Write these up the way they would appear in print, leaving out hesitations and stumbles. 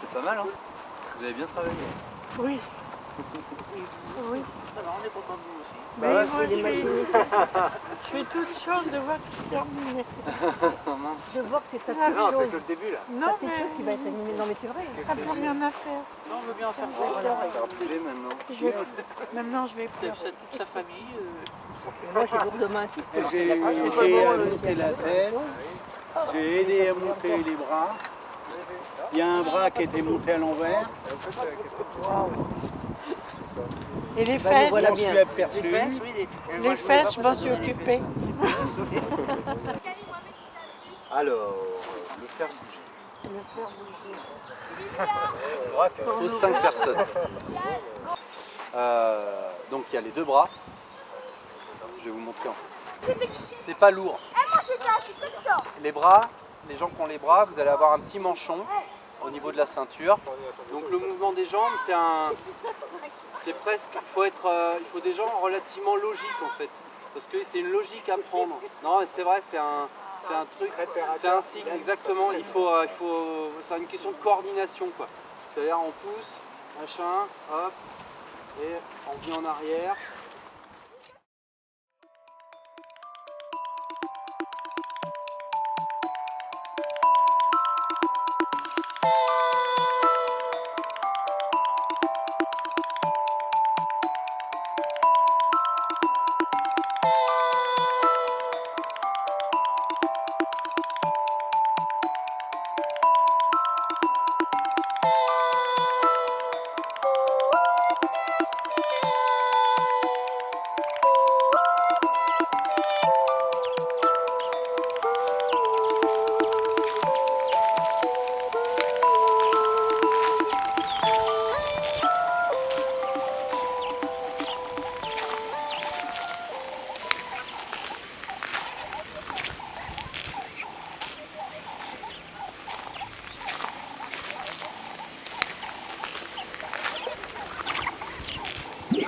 c'est pas mal, hein. Vous avez bien travaillé. Oui. Oui. Ça va, on est content de vous aussi. Mais ouais, moi, je suis toute chance de voir que c'est terminé. Oh mince. De voir que c'est ta Ah, petite Non, c'est chose. que le début là. Non, Ta petite mais chose qui va être animée. Non mais c'est vrai. t'as plus rien à faire. Non, on veut bien faire On ça. va bouger maintenant. Maintenant, je vais C'est pleurer. toute sa famille. Et moi j'ai lourdement insisté. J'ai monté la tête, j'ai aidé à monter les bras. Il y a un bras qui était monté à l'envers. Et les Bah, nous fesses, voilà Je me suis aperçu. les fesses, je m'en suis occupée. Alors, le faire bouger. Le faire bouger. Il faut 5 personnes. Donc il y a les deux bras. Je vais vous montrer. C'est pas lourd. Les bras, les gens qui ont les bras, vous allez avoir un petit manchon au niveau de la ceinture. Donc le mouvement des jambes, c'est presque, il faut des gens relativement logiques en fait, parce que c'est une logique à prendre. Non, c'est vrai, c'est un truc, c'est un cycle exactement. C'est une question de coordination quoi. C'est-à-dire on pousse, machin, hop, et on vient en arrière.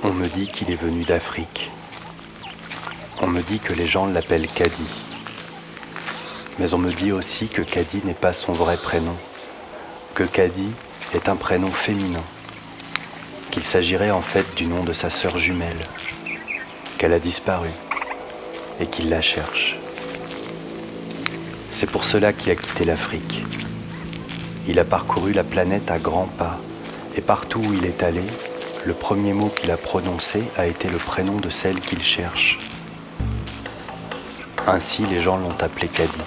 On me dit qu'il est venu d'Afrique. On me dit que les gens l'appellent Kadi. Mais on me dit aussi que Kadi n'est pas son vrai prénom, que Kadi est un prénom féminin, qu'il s'agirait en fait du nom de sa sœur jumelle, qu'elle a disparu et qu'il la cherche. C'est pour cela qu'il a quitté l'Afrique. Il a parcouru la planète à grands pas et partout où il est allé, le premier mot qu'il a prononcé a été le prénom de celle qu'il cherche. Ainsi, les gens l'ont appelé Kadi.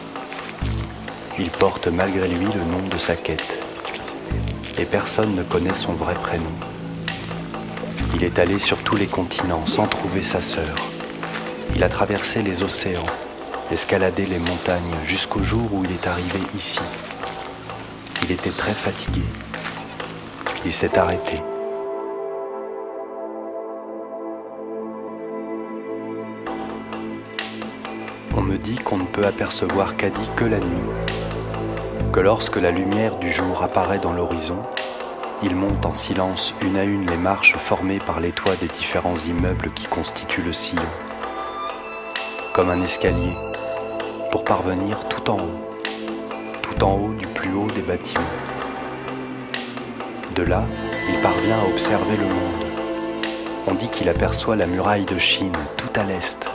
Il porte malgré lui le nom de sa quête. Et personne ne connaît son vrai prénom. Il est allé sur tous les continents sans trouver sa sœur. Il a traversé les océans, escaladé les montagnes jusqu'au jour où il est arrivé ici. Il était très fatigué. Il s'est arrêté. On me dit qu'on ne peut apercevoir Kadi que la nuit, que lorsque la lumière du jour apparaît dans l'horizon, il monte en silence une à une les marches formées par les toits des différents immeubles qui constituent le sillon, comme un escalier, pour parvenir tout en haut du plus haut des bâtiments. De là, il parvient à observer le monde. On dit qu'il aperçoit la muraille de Chine tout à l'est,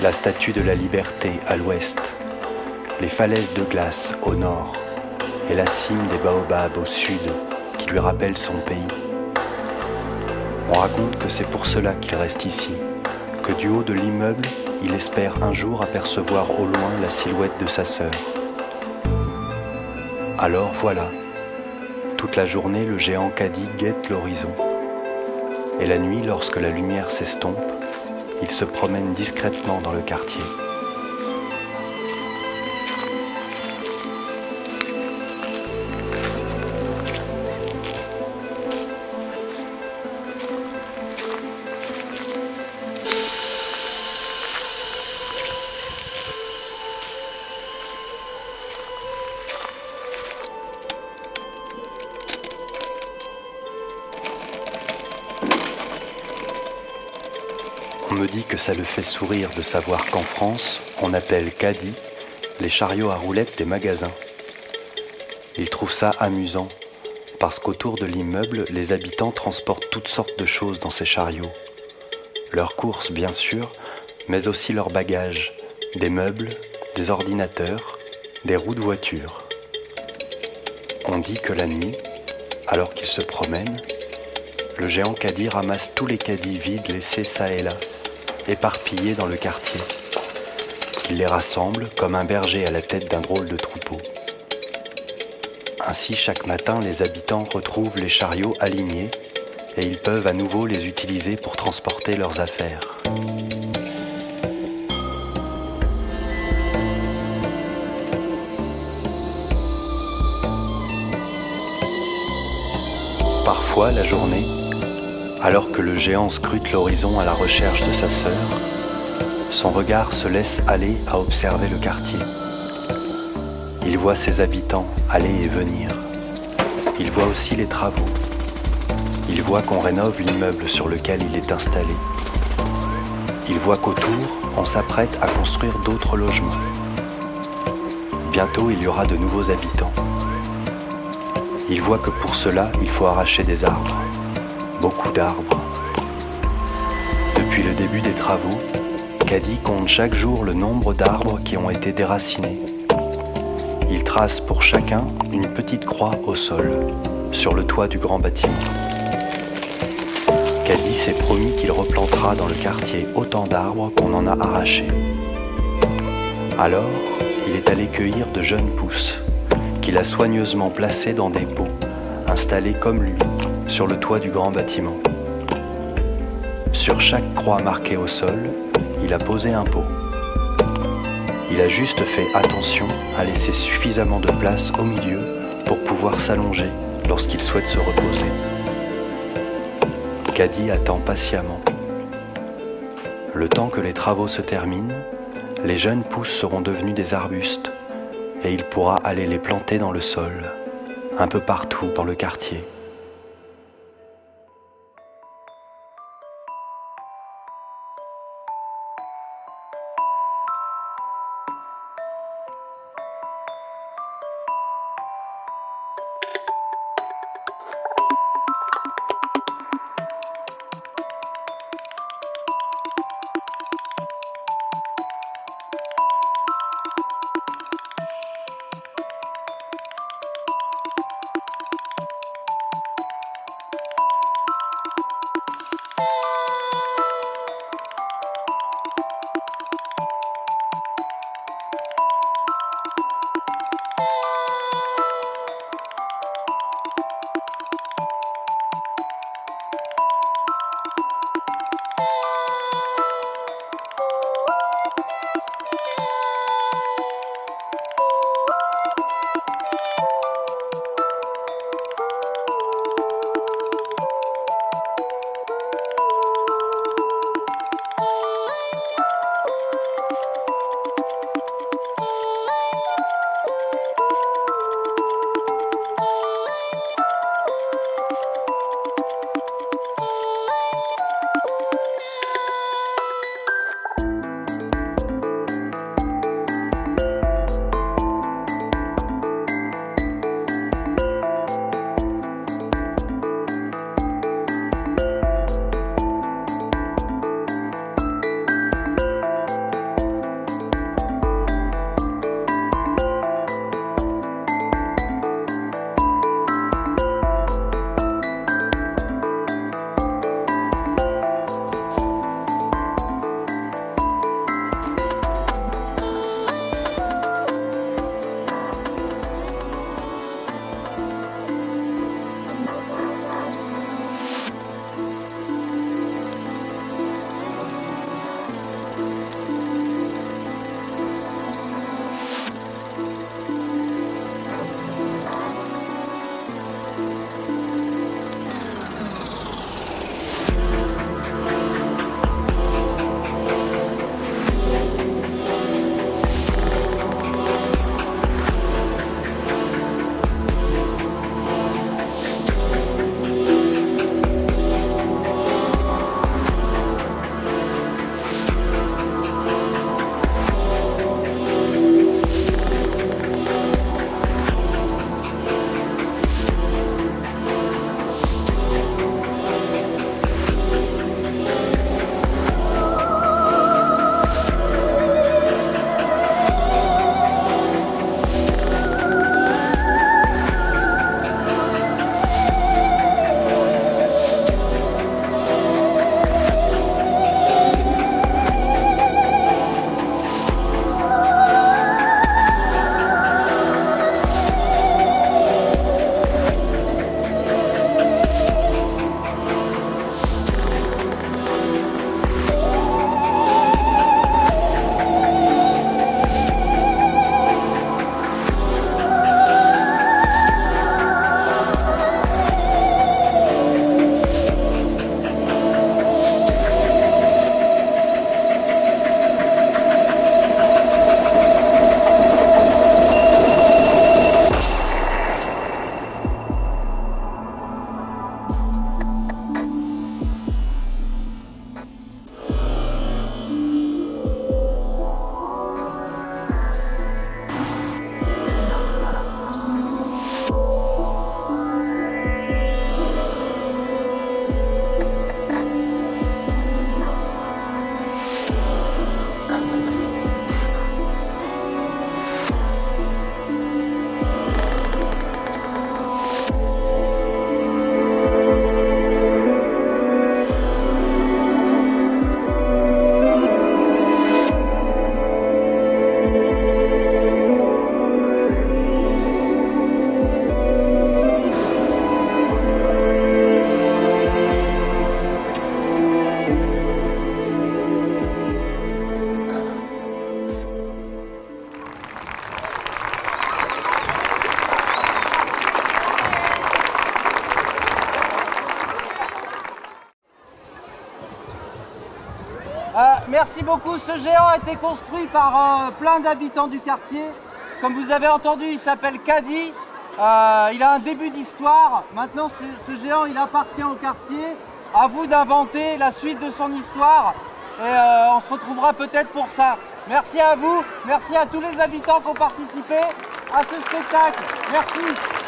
la statue de la liberté à l'ouest, les falaises de glace au nord et la cime des baobabs au sud qui lui rappelle son pays. On raconte que c'est pour cela qu'il reste ici, que du haut de l'immeuble, il espère un jour apercevoir au loin la silhouette de sa sœur. Alors voilà, toute la journée le géant Kadi guette l'horizon. Et la nuit, lorsque la lumière s'estompe, il se promène discrètement dans le quartier. On me dit que ça le fait sourire de savoir qu'en France, on appelle Kadi les chariots à roulettes des magasins. Il trouve ça amusant parce qu'autour de l'immeuble, les habitants transportent toutes sortes de choses dans ces chariots. Leurs courses, bien sûr, mais aussi leurs bagages, des meubles, des ordinateurs, des roues de voiture. On dit que la nuit, alors qu'ils se promènent, le géant caddie ramasse tous les caddies vides laissés çà et là, éparpillés dans le quartier. Il les rassemble comme un berger à la tête d'un drôle de troupeau. Ainsi, chaque matin, les habitants retrouvent les chariots alignés et ils peuvent à nouveau les utiliser pour transporter leurs affaires. Parfois, la journée, alors que le géant scrute l'horizon à la recherche de sa sœur, son regard se laisse aller à observer le quartier. Il voit ses habitants aller et venir. Il voit aussi les travaux. Il voit qu'on rénove l'immeuble sur lequel il est installé. Il voit qu'autour, on s'apprête à construire d'autres logements. Bientôt, il y aura de nouveaux habitants. Il voit que pour cela, il faut arracher des arbres. Beaucoup d'arbres. Depuis le début des travaux, Caddy compte chaque jour le nombre d'arbres qui ont été déracinés. Il trace pour chacun une petite croix au sol, sur le toit du grand bâtiment. Caddy s'est promis qu'il replantera dans le quartier autant d'arbres qu'on en a arrachés. Alors, il est allé cueillir de jeunes pousses, qu'il a soigneusement placées dans des pots, installés comme lui, sur le toit du grand bâtiment. Sur chaque croix marquée au sol, il a posé un pot. Il a juste fait attention à laisser suffisamment de place au milieu pour pouvoir s'allonger lorsqu'il souhaite se reposer. Caddy attend patiemment. Le temps que les travaux se terminent, les jeunes pousses seront devenues des arbustes et il pourra aller les planter dans le sol, un peu partout dans le quartier. Merci beaucoup. Ce géant a été construit par plein d'habitants du quartier. Comme vous avez entendu, il s'appelle Caddy. Il a un début d'histoire. Maintenant, ce géant, il appartient au quartier. À vous d'inventer la suite de son histoire. Et on se retrouvera peut-être pour ça. Merci à vous. Merci à tous les habitants qui ont participé à ce spectacle. Merci.